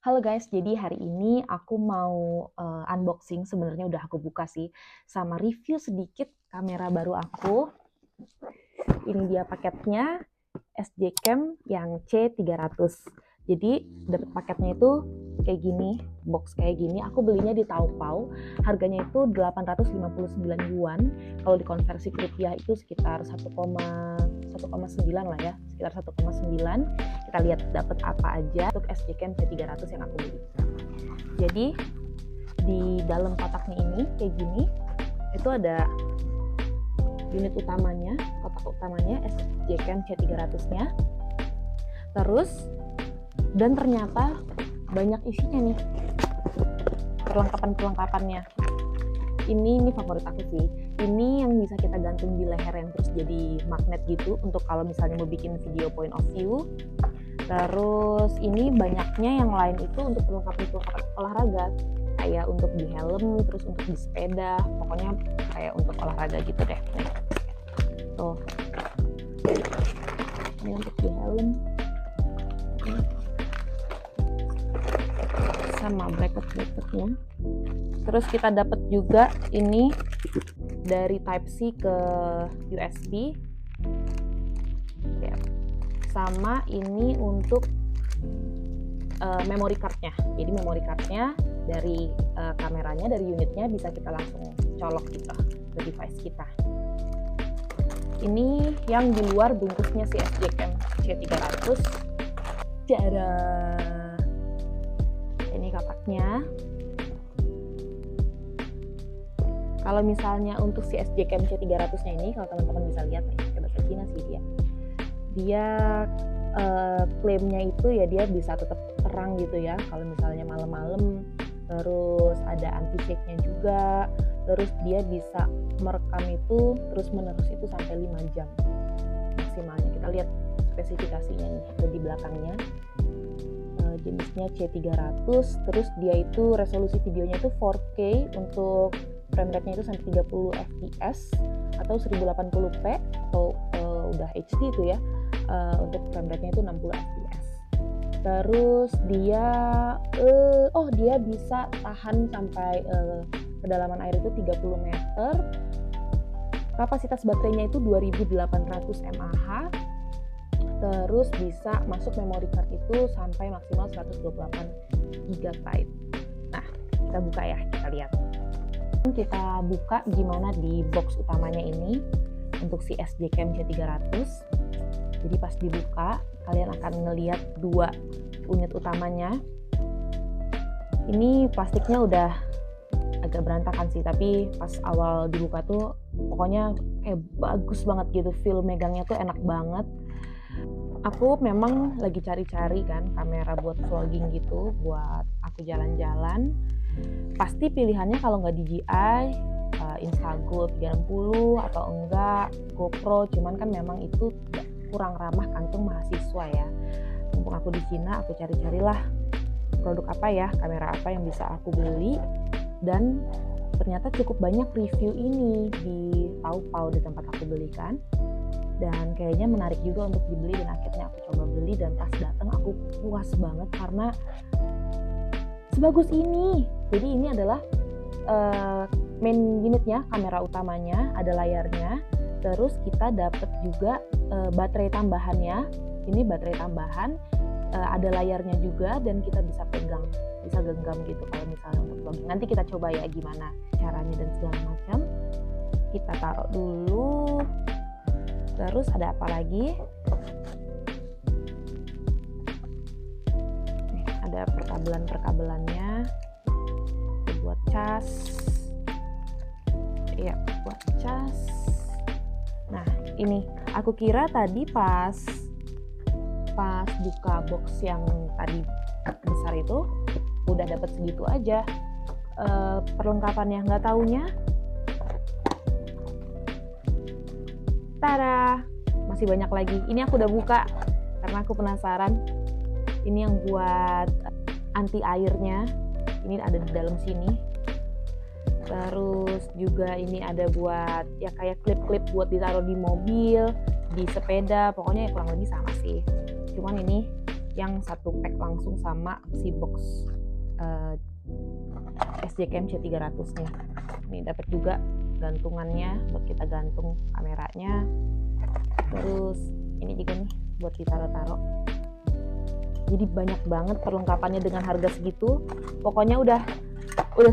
Halo guys, jadi hari ini aku mau unboxing, sebenarnya udah aku buka sih, sama review sedikit kamera baru aku. Ini dia paketnya, SJ Cam yang C300. Jadi dapat paketnya itu kayak gini, box kayak gini. Aku belinya di Taobao, harganya itu 859 yuan. Kalau dikonversi ke rupiah itu sekitar 1,9 lah ya, sekitar 1,9. Kita lihat dapat apa aja untuk SJ Cam C300 yang aku beli. Jadi di dalam kotaknya ini kayak gini, itu ada unit utamanya, kotak utamanya SJ Cam C300-nya. Terus dan ternyata banyak isinya nih, perlengkapan-perlengkapannya. Ini favorit aku sih. Ini yang bisa kita gantung di leher yang terus jadi magnet gitu untuk kalau misalnya mau bikin video point of view. Terus ini banyaknya yang lain itu untuk perlengkapan olahraga, kayak untuk di helm, terus untuk di sepeda, pokoknya kayak untuk olahraga gitu deh. Nih. Tuh. Ini untuk di helm. Sama bracket-bracketnya. Terus kita dapat juga ini dari Type-C ke USB. Sama ini untuk memory card-nya. Jadi memory card-nya dari kameranya, dari unitnya bisa kita langsung colok gitu ke device kita. Ini yang di luar bungkusnya si SJ Cam C300. Tada! Ini kotaknya. Kalau misalnya untuk si SJ Cam C300-nya ini, kalau teman-teman bisa lihat nih, pakai bahasa Cina sih dia klaimnya itu ya dia bisa tetap terang gitu ya kalau misalnya malam-malam. Terus ada anti shake-nya juga. Terus dia bisa merekam itu terus-menerus itu sampai 5 jam maksimalnya. Kita lihat spesifikasinya nih, ada di belakangnya. Jenisnya C300. Terus dia itu resolusi videonya itu 4K, untuk frame rate-nya itu sampai 30 fps atau 1080p atau udah HD itu ya. Untuk frame rate-nya itu 60 fps. Terus dia dia bisa tahan sampai kedalaman air itu 30 meter. Kapasitas baterainya itu 2800 mAh. Terus bisa masuk memory card itu sampai maksimal 128 GB. Nah, kita buka ya, kita lihat. Kita buka gimana di box utamanya ini untuk si SJ Cam C300. Jadi pas dibuka, kalian akan ngelihat dua unit utamanya. Ini plastiknya udah agak berantakan sih, tapi pas awal dibuka tuh pokoknya kayak bagus banget gitu, feel megangnya tuh enak banget. Aku memang lagi cari-cari kan kamera buat vlogging gitu, buat aku jalan-jalan. Pasti pilihannya kalau nggak DJI, Instago 360 atau enggak GoPro, cuman kan memang itu kurang ramah kantong mahasiswa ya. Mumpung aku di Cina, aku cari-carilah produk apa ya, kamera apa yang bisa aku beli. Dan ternyata cukup banyak review ini di Taobao di tempat aku beli kan. Dan kayaknya menarik juga untuk dibeli, dan akhirnya aku coba beli. Dan pas datang aku puas banget karena sebagus ini. Jadi ini adalah main unitnya, kamera utamanya, ada layarnya. Terus kita dapat juga baterai tambahannya. Ini baterai tambahan, ada layarnya juga, dan kita bisa pegang, bisa genggam gitu kalau misalnya untuk vlogging. Nanti kita coba ya gimana caranya dan segala macam. Kita taruh dulu. Terus ada apa lagi? Nih, ada perkabelannya buat cas. Iya, buat cas. Nah, ini aku kira tadi pas buka box yang tadi besar itu udah dapat segitu aja perlengkapannya, nggak taunya tada, masih banyak lagi. Ini aku udah buka karena aku penasaran. Ini yang buat anti airnya, ini ada di dalam sini. Terus juga ini ada buat ya kayak klip-klip buat ditaruh di mobil, di sepeda, pokoknya ya kurang lebih sama sih. Cuman ini yang satu pack langsung sama si box SDCam C300-nya. Ini dapat juga gantungannya buat kita gantung kameranya. Terus ini juga nih buat ditaro-taro. Jadi banyak banget perlengkapannya dengan harga segitu. Pokoknya udah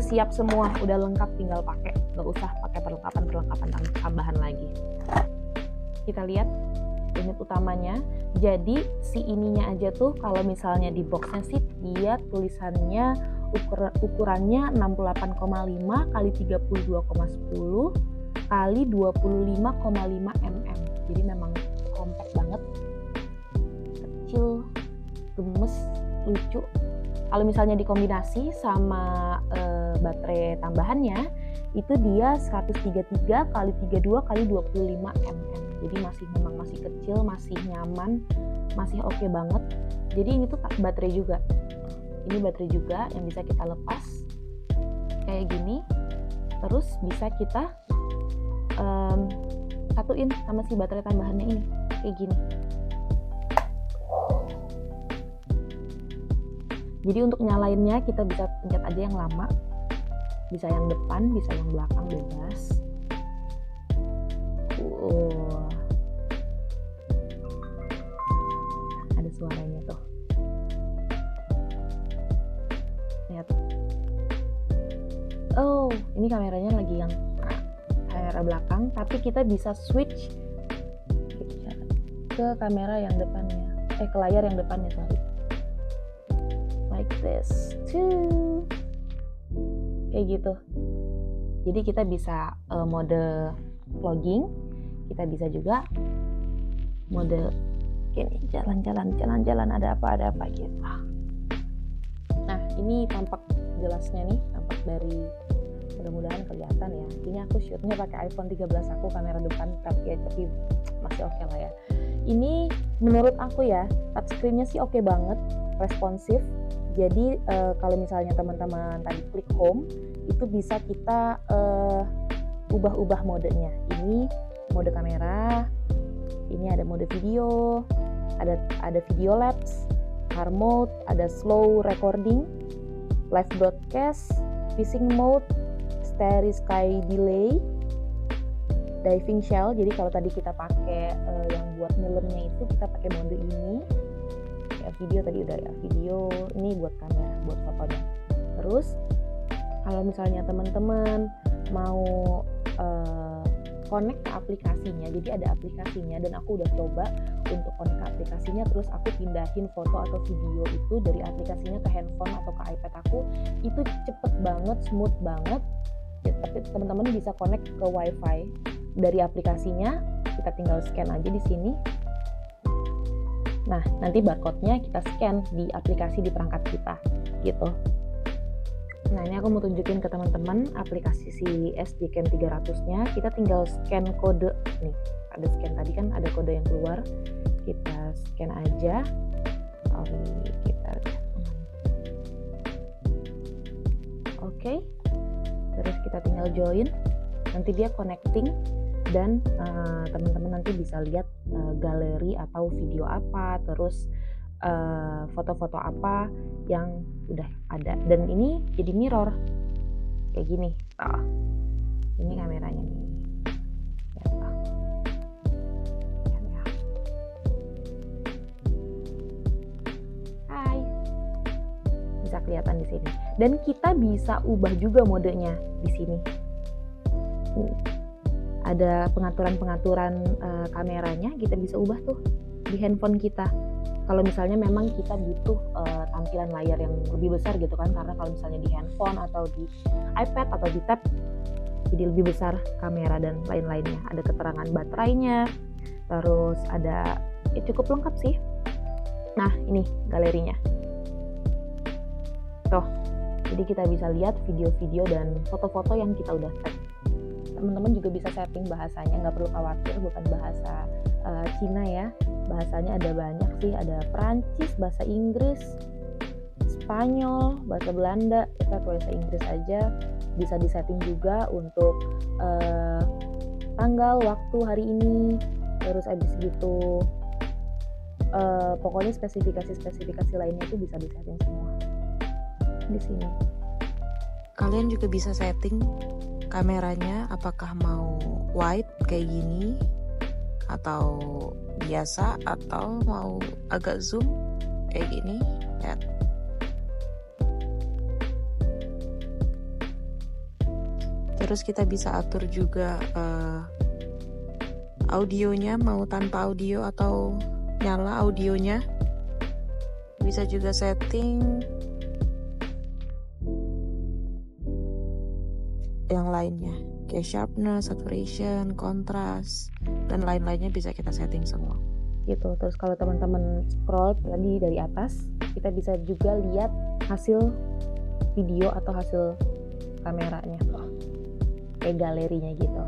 siap semua, udah lengkap, tinggal pakai, nggak usah pakai perlengkapan tambahan lagi. Kita lihat unit utamanya. Jadi si ininya aja tuh kalau misalnya di boxnya sih dia tulisannya ukurannya 68,5 kali 32,10 kali 25,5 mm. Jadi memang compact banget, kecil, gemes, lucu. Kalau misalnya dikombinasi sama baterai tambahannya itu dia 133 kali 32 kali 25 mm. Jadi masih kecil, masih nyaman, masih oke banget. Jadi ini tuh baterai juga. Ini baterai juga yang bisa kita lepas kayak gini. Terus bisa kita satuin sama si baterai tambahannya ini kayak gini. Jadi untuk nyalainnya kita bisa pencet aja yang lama, bisa yang depan, bisa yang belakang, bebas. Ada suaranya tuh. Lihat. Oh, ini kameranya lagi yang kamera belakang, tapi kita bisa switch ke kamera yang depannya. Ke layar yang depannya, sorry. Like this too. Kayak gitu. Jadi kita bisa mode vlogging, kita bisa juga mode gini, jalan-jalan ada apa gitu. Nah, ini tampak jelasnya nih, tampak dari, mudah-mudahan kelihatan ya. Ini aku shootnya pakai iPhone 13 aku, kamera depan, tapi masih oke lah ya. Ini menurut aku ya, touchscreen-nya sih oke banget, responsif. Jadi kalau misalnya teman-teman tadi klik home, itu bisa kita ubah-ubah modenya. Ini mode kamera, ini ada mode video, ada video lapse, car mode, ada slow recording, live broadcast, fishing mode, starry sky delay, diving shell. Jadi kalau tadi kita pakai yang buat nyelemnya itu, kita pakai mode ini. Ya, video tadi udah ya, video ini buat kamera, buat fotonya. Terus kalau misalnya teman-teman mau connect ke aplikasinya, jadi ada aplikasinya dan aku udah coba untuk connect ke aplikasinya, terus aku pindahin foto atau video itu dari aplikasinya ke handphone atau ke iPad aku, itu cepet banget, smooth banget ya. Tapi teman-teman bisa connect ke wifi dari aplikasinya, kita tinggal scan aja di sini. Nah, nanti barcode-nya kita scan di aplikasi di perangkat kita gitu. Nah, ini aku mau tunjukin ke teman-teman aplikasi si SDCam 300-nya. Kita tinggal scan kode nih. Ada scan tadi kan, ada kode yang keluar. Kita scan aja. Oke. Terus kita tinggal join. Nanti dia connecting dan teman-teman nanti bisa lihat galeri atau video apa, terus foto-foto apa yang udah ada. Dan ini jadi mirror kayak gini. Ini kameranya nih. Hai, bisa kelihatan di sini. Dan kita bisa ubah juga modenya di sini. Ada pengaturan kameranya, kita bisa ubah tuh di handphone kita. Kalau misalnya memang kita butuh tampilan layar yang lebih besar gitu kan, karena kalau misalnya di handphone atau di iPad atau di tab jadi lebih besar kamera dan lain-lainnya. Ada keterangan baterainya, terus ada cukup lengkap sih. Nah, ini galerinya. Tuh, jadi kita bisa lihat video-video dan foto-foto yang kita udah tag. Teman-teman juga bisa setting bahasanya, nggak perlu khawatir bukan bahasa Cina ya. Bahasanya ada banyak sih, ada Perancis, bahasa Inggris, Spanyol, bahasa Belanda. Kita bahasa Inggris aja. Bisa disetting juga untuk tanggal, waktu hari ini. Terus abis gitu Pokoknya spesifikasi lainnya itu bisa disetting semua di sini. Kalian juga bisa setting kameranya, apakah mau wide kayak gini atau biasa, atau mau agak zoom kayak gini. Lihat. Terus kita bisa atur juga audionya, mau tanpa audio atau nyala audionya. Bisa juga setting yang lainnya, kayak sharpness, saturation, kontras, dan lain-lainnya bisa kita setting semua. Gitu. Terus kalau teman-teman scroll tadi dari atas, kita bisa juga lihat hasil video atau hasil kameranya, kayak galerinya gitu.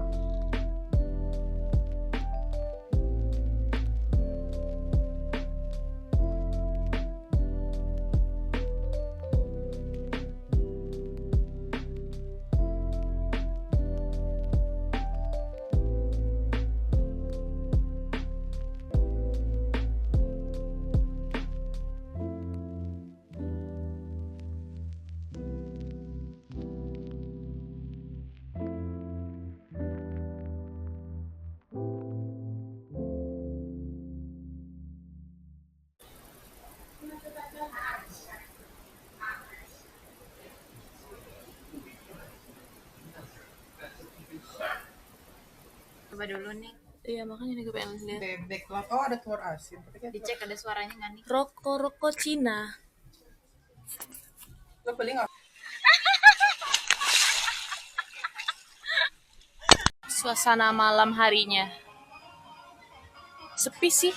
Coba dulu nih. Iya, makanya nih gue pengen lihat. Bebek lah. Oh, ada telur asin. Dicek ada suaranya nggak nih? Rokok Cina. Lo beli nggak? Suasana malam harinya sepi sih.